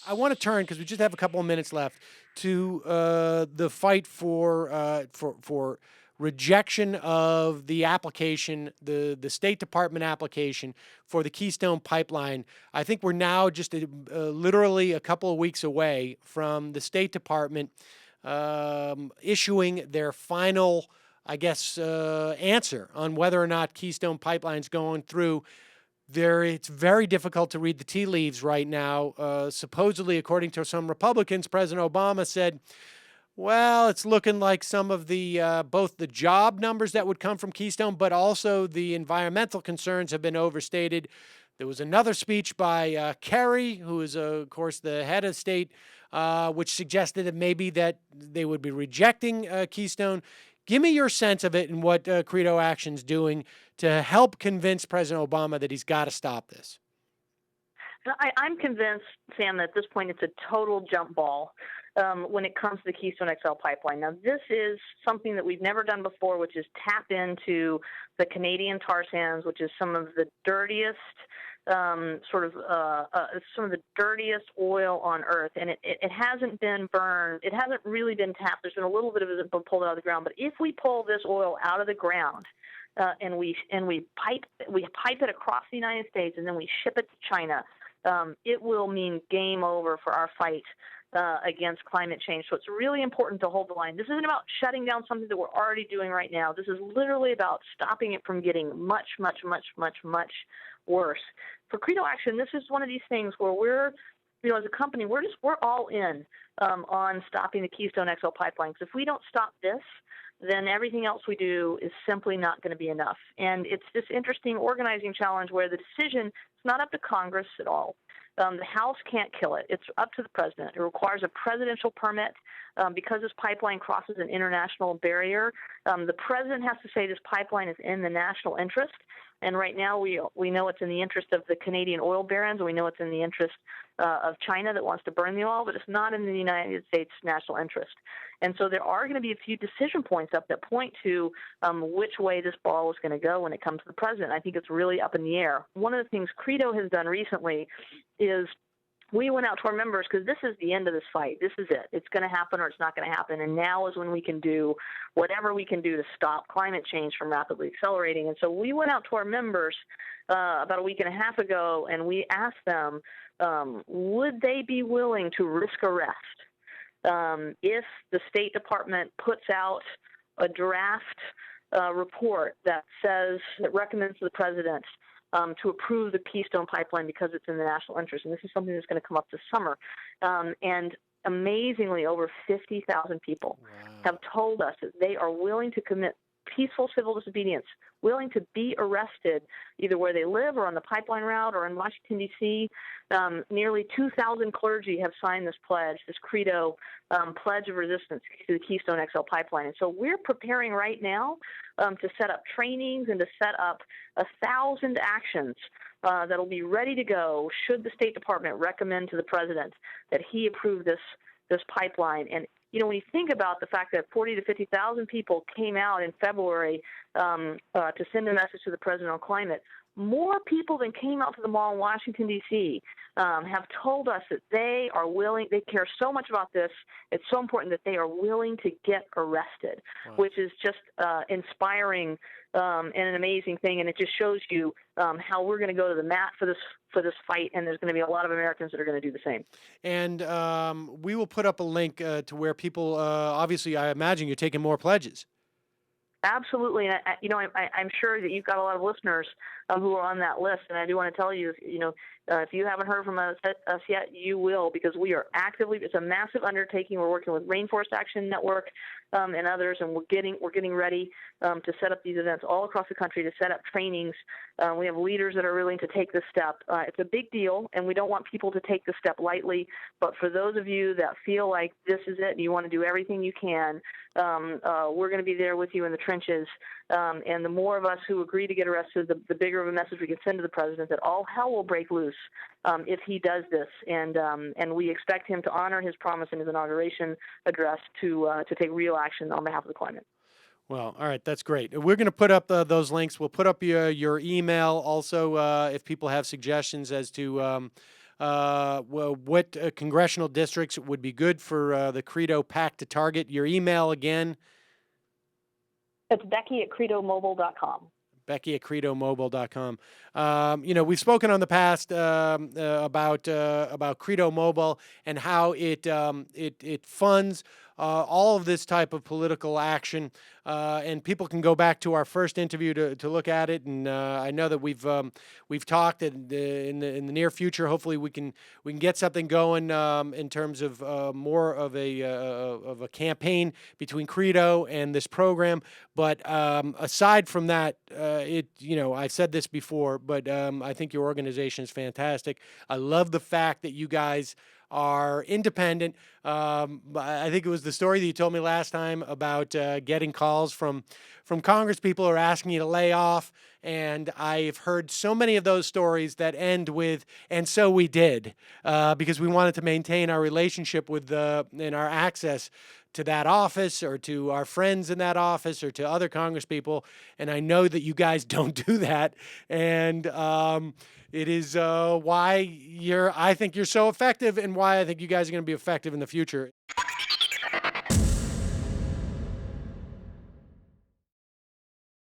I want to turn, because we just have a couple of minutes left, to the fight for rejection of the application, the State Department application for the Keystone Pipeline. I think we're now just literally a couple of weeks away from the State Department issuing their final, I guess, answer on whether or not Keystone Pipeline's going through. It's very difficult to read the tea leaves right now. Supposedly, according to some Republicans, President Obama said, well, it's looking like some of the both the job numbers that would come from Keystone, but also the environmental concerns have been overstated. There was another speech by Kerry, who is, of course, the head of state, which suggested that maybe that they would be rejecting Keystone. Give me your sense of it and what Credo Action's doing to help convince President Obama that he's got to stop this. I'm convinced, Sam, that at this point it's a total jump ball when it comes to the Keystone XL pipeline. Now, this is something that we've never done before, which is tap into the Canadian tar sands, which is some of the dirtiest, some of the dirtiest oil on Earth, and it hasn't been burned. It hasn't really been tapped. There's been a little bit of it pulled out of the ground, but if we pull this oil out of the ground and we pipe it across the United States and then we ship it to China, it will mean game over for our fight against climate change. So it's really important to hold the line. This isn't about shutting down something that we're already doing right now. This is literally about stopping it from getting much, much, much, much, much worse. For Credo Action, this is one of these things where we're, as a company, we're all in on stopping the Keystone XL pipeline. Because if we don't stop this, then everything else we do is simply not going to be enough. And it's this interesting organizing challenge where the decision is not up to Congress at all. The House can't kill it. It's up to the president. It requires a presidential permit because this pipeline crosses an international barrier. The president has to say this pipeline is in the national interest. And right now we know it's in the interest of the Canadian oil barons, and we know it's in the interest of China that wants to burn the oil, but it's not in the United States' national interest. And so there are going to be a few decision points up that point to which way this ball is going to go when it comes to the president. I think it's really up in the air. One of the things Credo has done recently is we went out to our members because this is the end of this fight. This is it. It's going to happen or it's not going to happen. And now is when we can do whatever we can do to stop climate change from rapidly accelerating. And so we went out to our members about a week and a half ago, and we asked them, would they be willing to risk arrest if the State Department puts out a draft report that recommends to the president to approve the Keystone Pipeline because it's in the national interest. And this is something that's going to come up this summer. And amazingly, over 50,000 people have told us that they are willing to commit peaceful civil disobedience, willing to be arrested either where they live or on the pipeline route or in Washington, D.C. Nearly 2,000 clergy have signed this pledge, this Credo pledge of resistance to the Keystone XL pipeline. And so we're preparing right now to set up trainings and to set up 1,000 actions that'll be ready to go should the State Department recommend to the president that he approve this pipeline. And when you think about the fact that 40 to 50,000 people came out in February to send a message to the president on climate, more people than came out to the mall in Washington, D.C. Have told us that they are willing, they care so much about this, it's so important that they are willing to get arrested, which is just inspiring and an amazing thing. And it just shows you how we're going to go to the mat for this fight, and there's going to be a lot of Americans that are going to do the same. And we will put up a link to where people, obviously, I imagine you're taking more pledges. Absolutely, and I'm sure that you've got a lot of listeners who are on that list, and I do want to tell you, if you haven't heard from us yet, you will, because we are actively. It's a massive undertaking. We're working with Rainforest Action Network and others, and we're getting ready to set up these events all across the country, to set up trainings. We have leaders that are willing to take this step. It's a big deal, and we don't want people to take the step lightly. But for those of you that feel like this is it and you want to do everything you can, we're going to be there with you in the trenches. And the more of us who agree to get arrested, the bigger of a message we can send to the president that all hell will break loose if he does this. And we expect him to honor his promise in his inauguration address to take real action on behalf of the climate. Well, all right, that's great. We're going to put up those links. We'll put up your email also if people have suggestions as to what congressional districts would be good for the Credo PAC to target. Your email again? It's Becky at credomobile.com. Becky at credomobile.com. We've spoken on the past about Credo Mobile and how it funds all of this type of political action, and people can go back to our first interview to look at it. And I know that we've talked, and in the near future, hopefully we can get something going in terms of more of a campaign between Credo and this program. But aside from that, I've said this before, but I think your organization is fantastic. I love the fact that you guys are independent. I think it was the story that you told me last time about getting calls from Congress people who are asking you to lay off. And I've heard so many of those stories that end with, and so we did, because we wanted to maintain our relationship with and our access to that office or to our friends in that office or to other Congress people. And I know that you guys don't do that. And it is why I think you're so effective, and why I think you guys are going to be effective in the future.